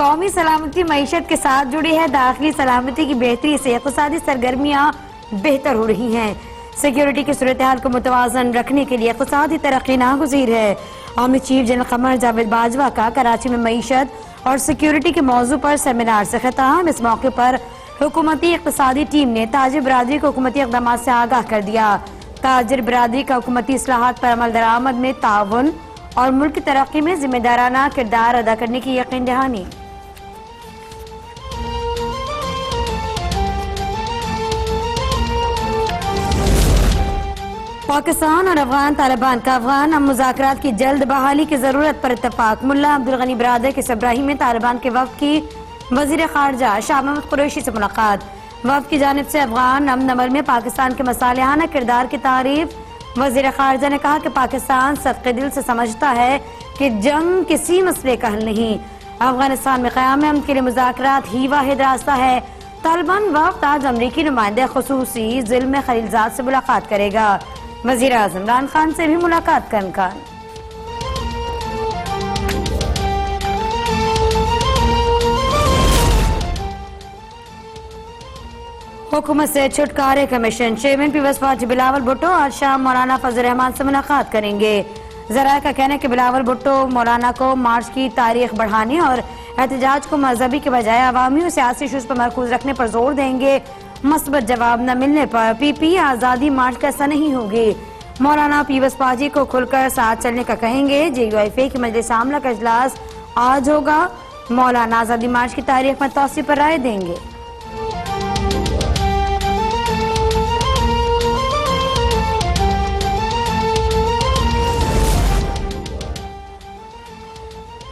कौमी सलामती मईशत के साथ जुड़ी है। दाखिली सलामती की बेहतरी से इक़्तिसादी सरगर्मियाँ बेहतर हो रही हैं। सिक्योरिटी की सूरत हाल को मुतवाज़न रखने के लिए इक़्तिसादी तरक्की नागुज़ीर है। Army chief general Qamar Javed Bajwa का कराची में मईशत और सिक्योरिटी के मौजू पर सेमिनार से खिताब। इस मौके पर हुकूमती इक़्तिसादी टीम ने ताजिर बरादरी को हुकूमती इक़दामात से आगाह कर दिया। ताजिर बरादरी का हुकूमती इस्लाहात पर अमल दरामद में ताउन और मुल्क की तरक्की में जिम्मेदाराना किरदार अदा करने की यकीन दहानी। पाकिस्तान और अफगान तालिबान का अफगान हम मुज़ाकरात की जल्द बहाली की जरूरत पर इत्तफाक। मुल्ला अब्दुल गनी बरादर के सबराही में तालिबान के वफ़द की वज़ीर ख़ारजा शाह महमूद कुरैशी से मुलाकात। वफ़द की जानिब से अफगान अमन अमल में पाकिस्तान के मसालिहाना किरदार की तारीफ। वज़ीर ख़ारजा ने कहा कि पाकिस्तान सख्ते दिल से समझता है कि जंग किसी मसले का हल नहीं, अफगानिस्तान में क़याम अमन के लिए मुज़ाकरात ही वाहिद रास्ता है। तालिबान वफ़द आज अमरीकी नुमाइंदे ख़ुसूसी ज़िल्म खलीलज़ाद से मुलाकात करेगा। वज़ीर आज़म इमरान खान से भी मुलाकात का इम्कान। हुकूमत से छुटकारे कमीशन चेयरमैन पीपल्स पार्टी बिलावल भुट्टो आज शाम मौलाना फजल रहमान से मुलाकात करेंगे। ज़राए का कहना है कि बिलावल भुट्टो मौलाना को मार्च की तारीख बढ़ाने और एहतजाज को मजहबी के बजाय अवामी और सियासी इशूज़ पर मरकूज रखने पर जोर देंगे। मस्बत जवाब न मिलने पर पीपी आज़ादी मार्च का ऐसा नहीं होगी। मौलाना पीपल्स पार्टी को खुलकर साथ चलने का कहेंगे। JUIF की मजलिस आमला का इजलास आज होगा। मौलाना आज़ादी मार्च की तारीख में तौसी पर राय देंगे।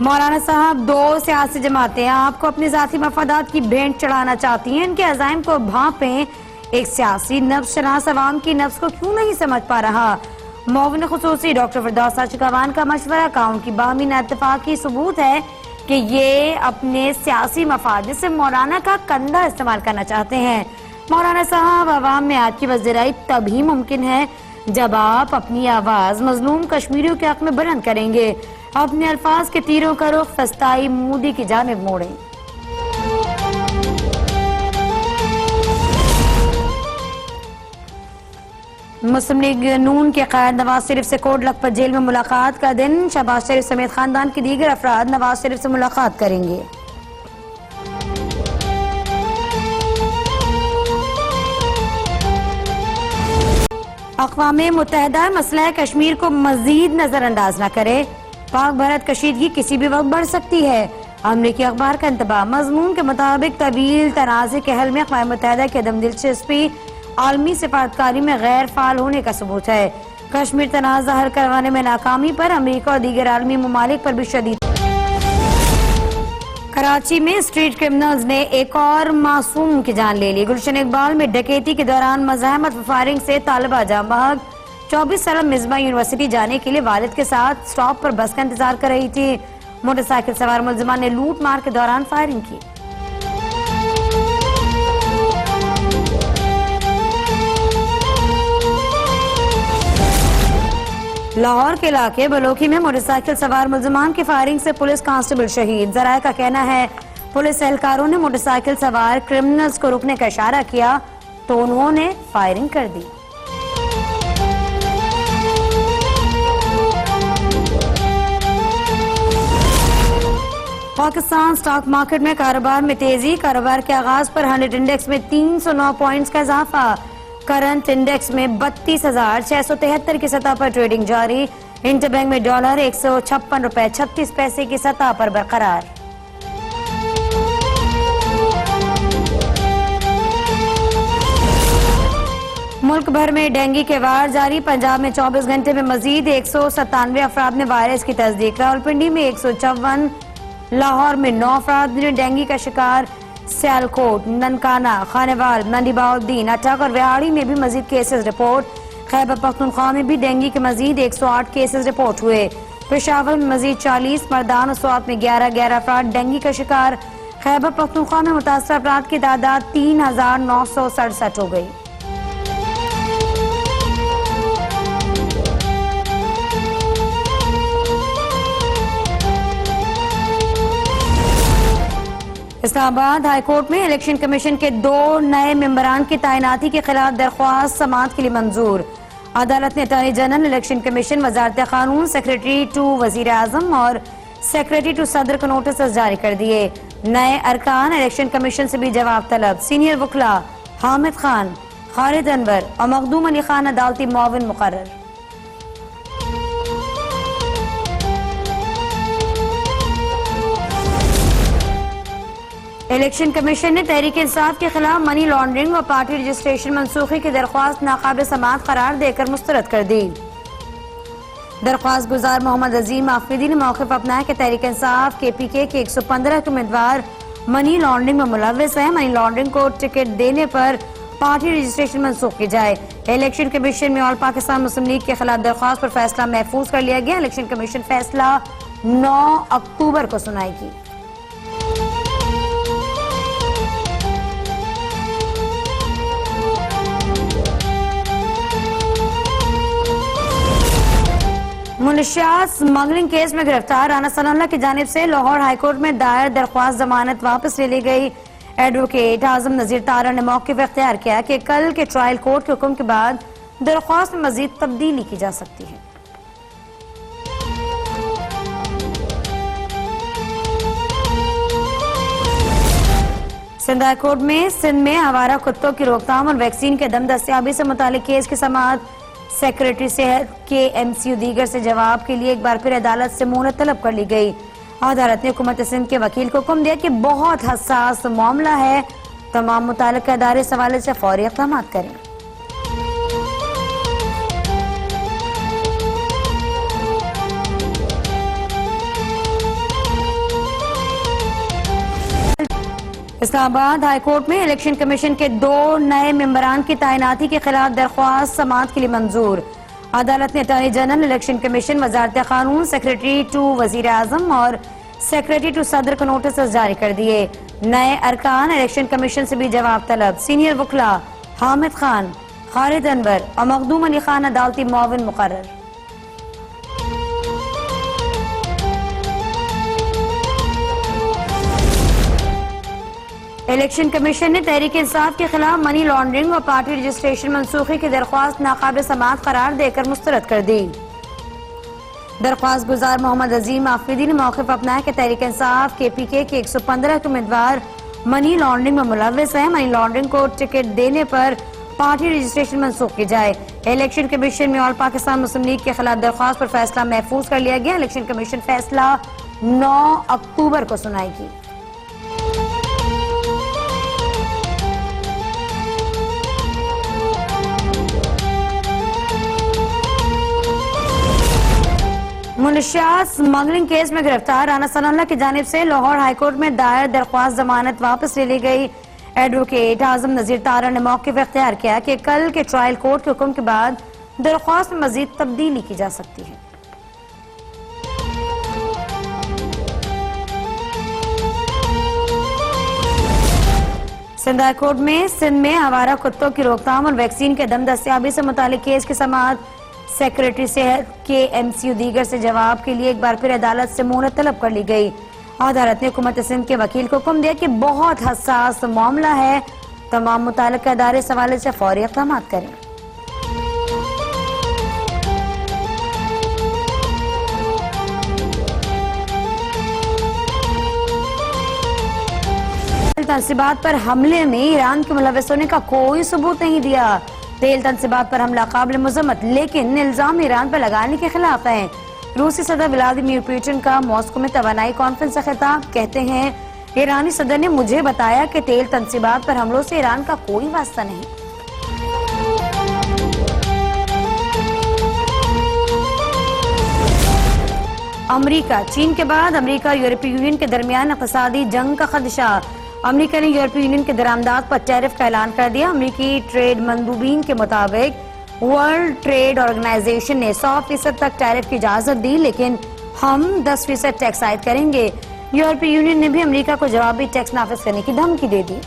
मौलाना साहब, दो सियासी जमातें आपको अपने जाती मफादात की भेंट चढ़ाना चाहती हैं। इनके अज़ाइम को भांपें। एक सियासी नफ्स शनास अवाम की नफ्स को क्यों नहीं समझ पा रहा। मुअव्विन खुसूसी डॉक्टर फिरदौस शिकवान का मशवरा का उनकी बामी इत्तेफाकी सबूत है कि ये अपने सियासी मफाद से मौलाना का कंधा इस्तेमाल करना चाहते हैं। मौलाना साहब, अवाम में आपकी वज़ीराई तभी मुमकिन है जब आप अपनी आवाज़ मजलूम कश्मीरियों के हक में बुलंद करेंगे। अपने अल्फाज के तीरों का रुख फस्ताई मोदी की जानिब मोड़ें। मुस्लिम लीग नून के क़ायद नवाज शरीफ से कोट लखपत जेल में मुलाकात का दिन। शहबाज शरीफ समेत खानदान के दीगर अफराद नवाज शरीफ से मुलाकात करेंगे। अक़वाम मुत्तहिदा मसला कश्मीर को मजीद नजरअंदाज न करे। पाक भारत कशीदगी किसी भी वक्त बढ़ सकती है। अमरीकी अखबार का इंतबा मजमून के मुताबिक तवील तनाज़े के हल में अक़वाम मुत्तहिदा की अदम दिलचस्पी आलमी सिफारतकारी में गैर फाल होने का सबूत है। कश्मीर तनाज़ा हल करवाने में नाकामी पर अमरीका और दीगर आलमी ममालिक पर भी शदीद। कराची में स्ट्रीट क्रिमिनल्स ने एक और मासूम की जान ले ली। गुलशन इकबाल में डकैती के दौरान मज़ाहमत व फायरिंग से तालिबा जाम बहक। 24 साल मिसबा यूनिवर्सिटी जाने के लिए वालिद के साथ स्टॉप पर बस का इंतजार कर रही थी। मोटरसाइकिल सवार मुलजिमान ने लूट मार के दौरान फायरिंग की। लाहौर के इलाके बलोकी में मोटरसाइकिल सवार मुलजिमान की फायरिंग से पुलिस कांस्टेबल शहीद। ज़राए का कहना है पुलिस एहलकारों ने मोटरसाइकिल सवार क्रिमिनल्स को रुकने का इशारा किया तो उन्होंने फायरिंग कर दी। पाकिस्तान स्टॉक मार्केट में कारोबार में तेजी। कारोबार के आगाज पर 100 इंडेक्स में 309 पॉइंट्स का इजाफा। करंट इंडेक्स में 32,673 की सतह पर ट्रेडिंग जारी। इंटरबैंक में डॉलर 156 रुपए 36 पैसे की सतह पर बरकरार। मुल्क भर में डेंगू के वार जारी। पंजाब में 24 घंटे में मजीद 197 अफराद ने वायरस की तस्दीक। रावलपिंडी में 154, लाहौर में 9 अफराद ने डेंगू का शिकार। सियालकोट, ननकाना, खानेवाल, मंडीबाउद्दीन, अटक और विहाड़ी में भी मजीद केसेस रिपोर्ट। खैबर पख्तूनख्वा में भी डेंगू के मजीद 108 केसेस रिपोर्ट हुए। पेशावर में मजीद 40, मर्दान और स्वात में 11 अफराद डेंगू का शिकार। खैबर पख्तूनख्वा में मुतासर अफराद की तादाद 3,967 हो गई। इस्लामाबाद हाईकोर्ट में इलेक्शन कमीशन के 2 नए मेंबरान की तैनाती के खिलाफ दरख्वास्त समाअत के लिए मंजूर। अदालत ने अटॉर्नी जनरल, इलेक्शन कमीशन, वजारत कानून, सेक्रेटरी टू वजीर आजम और सेक्रेटरी टू सदर को नोटिस जारी कर दिए। नए अरकान इलेक्शन कमीशन से भी जवाब तलब। सीनियर वकला हामिद खान, खालिद अनवर और मखदूम अली खान अदालती मुआविन मुकर्रर। इलेक्शन कमीशन ने तहरीक इंसाफ के खिलाफ मनी लॉन्ड्रिंग और पार्टी रजिस्ट्रेशन मनसूखी की दरख्वास्त नाकाबिल समाअत करार देकर मुस्तरद कर दी। दरख्वास्त गुजार मोहम्मद अजीम आफरीदी ने मौक़िफ़ अपनाया कि तहरीक इंसाफ KPK के 115 के उम्मीदवार मनी लॉन्ड्रिंग में मुलव्विस हैं। मनी लॉन्ड्रिंग को टिकट देने पर पार्टी रजिस्ट्रेशन मनसूख की जाए। इलेक्शन कमीशन में ऑल पाकिस्तान मुस्लिम लीग के खिलाफ दरख्वास्त पर फैसला महफूज कर लिया गया। इलेक्शन कमीशन फैसला 9 अक्टूबर को सुनाएगी। मुनशियात स्मगलिंग केस में गिरफ्तार राना सनाउल्लाह की जानिब से लाहौर हाईकोर्ट में दायर दरख्वास्त जमानत वापस ले ली गई। एडवोकेट आजम नजीर तारा ने मौक़िफ़ इख्तियार किया कि कल के ट्रायल कोर्ट के हुक्म के बाद दरख्वास्त में मजीद तब्दीली की जा सकती है। सिंध हाई कोर्ट में सिंध में आवारा कुत्तों की रोकथाम और वैक्सीन के दम दस्तियाबी से मुतालिक केस की समाअत सेक्रेटरी सेहत के MCU दीगर से जवाब के लिए एक बार फिर अदालत से मोहलत तलब कर ली गई। अदालत ने हुकूमत सिंध के वकील को हुक्म दिया कि बहुत हसास मामला है, तमाम मुताल्लिक़ा इदारे इस हवाले से फौरी इक़दाम करें। इस्लामाबाद हाईकोर्ट में इलेक्शन कमीशन के 2 नए मेंबरान की तैनाती के खिलाफ दरख्वास्त समाअत के लिए मंजूर। अदालत ने अटॉर्नी जनरल, इलेक्शन कमीशन, वजारत कानून, सेक्रेटरी टू वजीर आजम और सेक्रेटरी टू सदर को नोटिस जारी कर दिए। नए अरकान इलेक्शन कमीशन से भी जवाब तलब। सीनियर वकला हामिद खान, खालिद अनवर और मखदूम अली खान अदालती मुआविन मुकर्रर। इलेक्शन कमीशन ने तहरीक इंसाफ के खिलाफ मनी लॉन्ड्रिंग और पार्टी रजिस्ट्रेशन मनसूखी की दरख्वास्त नाकाबिल समाअत करार देकर मुस्तरद कर दी। दरख्वास्त गुजार मोहम्मद अजीम आफरीदी ने मौक़िफ़ अपनाया कि तहरीक इंसाफ KPK के 115 के उम्मीदवार मनी लॉन्ड्रिंग में मुलव्विस हैं। मनी लॉन्ड्रिंग को टिकट देने पर पार्टी रजिस्ट्रेशन मनसूख की जाए। इलेक्शन कमीशन में ऑल पाकिस्तान मुस्लिम लीग के खिलाफ दरख्वास्त पर फैसला महफूज कर लिया गया। इलेक्शन कमीशन फैसला 9 अक्टूबर को सुनाएगी। मुनशियात स्मगलिंग केस में गिरफ्तार राना सनाउल्लाह की जानिब से लाहौर हाईकोर्ट में दायर दरख्वास्त जमानत वापस ले ली गई। एडवोकेट आजम नजीर तारा ने मौक़िफ़ इख्तियार किया कि कल के ट्रायल कोर्ट के हुक्म के बाद दरख्वास्त में मजीद तब्दीली की जा सकती है। सिंध हाई कोर्ट में सिंध में आवारा कुत्तों की रोकथाम और वैक्सीन के दम दस्तियाबी से मुतालिक केस की समाअत सेक्रेटरी सेहत के MCU दीगर से जवाब के लिए एक बार फिर अदालत से मोहलत तलब कर ली गई। अदालत ने हुकूमत सिंध के वकील को हुक्म दिया कि बहुत हसास मामला है, तमाम मुताल्लिक़ा इदारे इस हवाले से फौरी इक़दाम करें। तनसीबात पर हमले में ईरान के मुलव्विस होने का कोई सबूत नहीं दिया। तेल तनसीबात पर हमला काबिल मज़म्मत, लेकिन इल्जाम ईरान पर लगाने के खिलाफ है। रूसी सदर व्लादिमीर पुतिन का मॉस्को में तवानाई कॉन्फ्रेंस से खिताब। कहते हैं, ईरानी सदर ने मुझे बताया कि तेल तनसीबात पर हमलों से ईरान का कोई वास्ता नहीं। अमरीका, चीन के बाद अमरीका और यूरोपीय यूनियन के दरमियान इक़्तिसादी जंग का खदशा। अमरीका ने यूरोपीय यूनियन के दरामदात पर टैरिफ का ऐलान कर दिया। अमरीकी ट्रेड मंदूबीन के मुताबिक वर्ल्ड ट्रेड ऑर्गेनाइजेशन ने 100% तक टैरिफ की इजाजत दी, लेकिन हम 10% टैक्स आयद करेंगे। यूरोपीय यूनियन ने भी अमरीका को जवाबी टैक्स नाफिज करने की धमकी दे दी।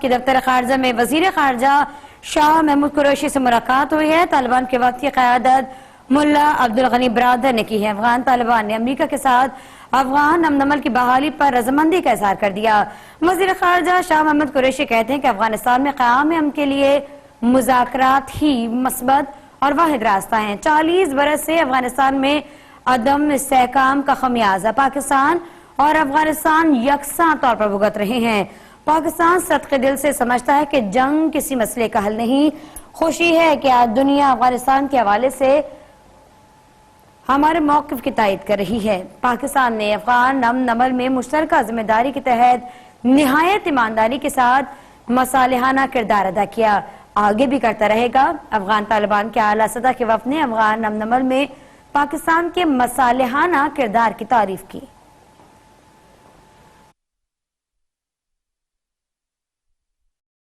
के दफ्तर खारजा में वजीर खारजा शाह महमूद कुरैशी से मुलाकात हुई है। तालिबान के वक्त की क़यादत मुल्ला अब्दुल गनी बरादर ने की है। अफगान तालिबान ने अमेरिका के साथ अफगान अमन की बहाली पर रजामंदी का इजहार कर दिया। वज़ीर ख़ारजा शाह महमूद कुरैशी कहते हैं कि अफगानिस्तान में क़याम अमन के लिए मुज़ाकरात ही मस्बत और वाहिद रास्ता है। 40 बरस से अफगानिस्तान में अदम इस्तेहकाम का खमियाजा पाकिस्तान और अफगानिस्तान यकसा तौर पर भुगत रहे हैं। पाकिस्तान सदक़े दिल से समझता है कि जंग किसी मसले का हल नहीं। खुशी है कि आज दुनिया अफगानिस्तान के हवाले से हमारे मौक़िफ़ की तायद कर रही है। पाकिस्तान ने अफगान अमन में मुश्तरका जिम्मेदारी के तहत निहायत ईमानदारी के साथ मसालिहाना किरदार अदा किया, आगे भी करता रहेगा। अफगान तालिबान के आला सतह के वफ़द ने अफगान अमन में पाकिस्तान के मसालिहाना किरदार की तारीफ की।